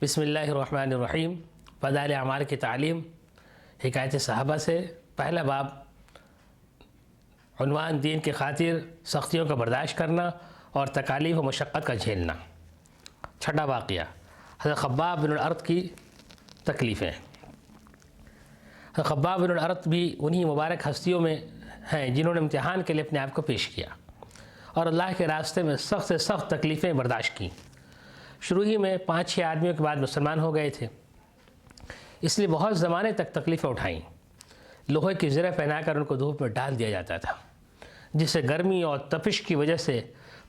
بسم اللہ الرحمن الرحیم۔ فضائل اعمال کی تعلیم، حکایت صحابہ سے پہلا باب، عنوان دین کی خاطر سختیوں کا برداشت کرنا اور تکالیف و مشقت کا جھیلنا۔ چھٹا واقعہ، حضرت خباب بن الارت کی تکلیفیں۔ حضرت خباب بن الارت بھی انہی مبارک ہستیوں میں ہیں جنہوں نے امتحان کے لیے اپنے آپ کو پیش کیا اور اللہ کے راستے میں سخت سے سخت تکلیفیں برداشت کیں۔ شروع ہی میں 5-6 آدمیوں کے بعد مسلمان ہو گئے تھے، اس لیے بہت زمانے تک تکلیفیں اٹھائیں۔ لوہے کی زرہ پہنا کر ان کو دھوپ میں ڈال دیا جاتا تھا، جس سے گرمی اور تپش کی وجہ سے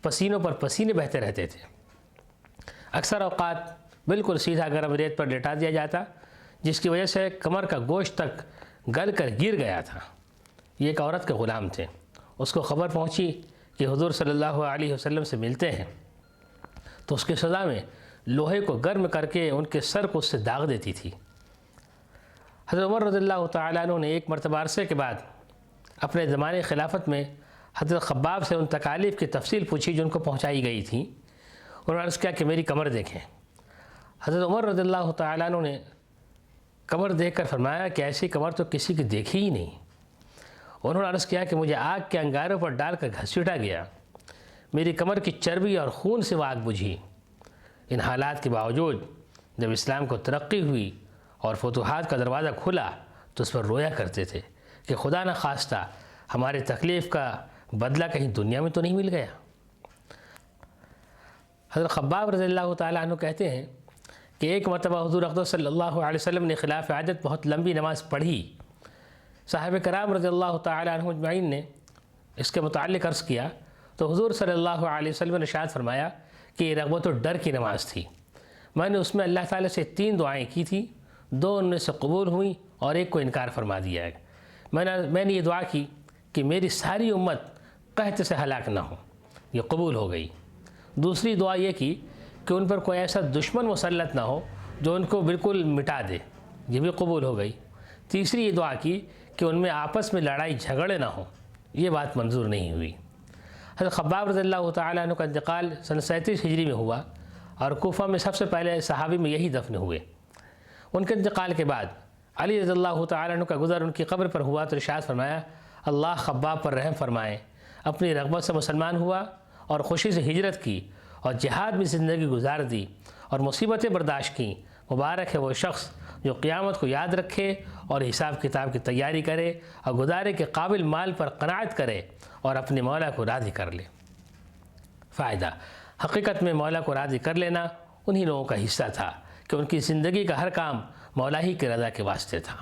پسینوں پر پسینے بہتے رہتے تھے۔ اکثر اوقات بالکل سیدھا گرم ریت پر لٹا دیا جاتا، جس کی وجہ سے کمر کا گوشت تک گل کر گر گیا تھا۔ یہ ایک عورت کے غلام تھے، اس کو خبر پہنچی کہ حضور صلی اللہ علیہ وسلم سے ملتے ہیں، تو اس کی سزا میں لوہے کو گرم کر کے ان کے سر کو اس سے داغ دیتی تھی۔ حضرت عمر رضی اللہ تعالیٰ عنہ نے ایک مرتبہ عرصے کے بعد اپنے زمانے خلافت میں حضرت خباب سے ان تکالیف کی تفصیل پوچھی جو ان کو پہنچائی گئی تھیں۔ انہوں نے عرض کیا کہ میری کمر دیکھیں۔ حضرت عمر رضی اللہ تعالیٰ عنہ نے کمر دیکھ کر فرمایا کہ ایسی کمر تو کسی کی دیکھی ہی نہیں۔ انہوں نے عرض کیا کہ مجھے آگ کے انگاروں پر ڈال کر گھسیٹا گیا، میری کمر کی چربی اور خون سے وہ آگ بجھی۔ ان حالات کے باوجود جب اسلام کو ترقی ہوئی اور فتوحات کا دروازہ کھلا تو اس پر رویا کرتے تھے کہ خدا نہ خواستہ ہمارے تکلیف کا بدلہ کہیں دنیا میں تو نہیں مل گیا۔ حضرت خباب رضی اللہ تعالیٰ عنہ کہتے ہیں کہ ایک مرتبہ حضور اقدس صلی اللہ علیہ وسلم نے خلاف عادت بہت لمبی نماز پڑھی۔ صحابہ کرام رضی اللہ تعالیٰ عنہ اجمعین نے اس کے متعلق عرض کیا تو حضور صلی اللہ علیہ وسلم نے ارشاد فرمایا کہ یہ رغبت و ڈر کی نماز تھی۔ میں نے اس میں اللہ تعالیٰ سے 3 دعائیں کی تھی، 2 ان میں سے قبول ہوئیں اور ایک کو انکار فرما دیا ہے۔ میں نے یہ دعا کی کہ میری ساری امت قحط سے ہلاک نہ ہو، یہ قبول ہو گئی۔ دوسری دعا یہ کی کہ ان پر کوئی ایسا دشمن مسلط نہ ہو جو ان کو بالکل مٹا دے، یہ بھی قبول ہو گئی۔ تیسری یہ دعا کی کہ ان میں آپس میں لڑائی جھگڑے نہ ہوں، یہ بات منظور نہیں ہوئی۔ حضرت خباب رضی اللہ تعالیٰ عنہ کا انتقال سن 37 ہجری میں ہوا اور کوفہ میں سب سے پہلے صحابی میں یہی دفن ہوئے۔ ان کے انتقال کے بعد علی رضی اللہ تعالیٰ عنہ کا گزر ان کی قبر پر ہوا تو ارشاد فرمایا، اللہ خباب پر رحم فرمائے، اپنی رغبت سے مسلمان ہوا اور خوشی سے ہجرت کی اور جہاد میں زندگی گزار دی اور مصیبتیں برداشت کیں۔ مبارک ہے وہ شخص جو قیامت کو یاد رکھے اور حساب کتاب کی تیاری کرے اور گزارے کے قابل مال پر قناعت کرے اور اپنے مولا کو راضی کر لے۔ فائدہ، حقیقت میں مولا کو راضی کر لینا انہی لوگوں کا حصہ تھا کہ ان کی زندگی کا ہر کام مولا ہی کی رضا کے واسطے تھا۔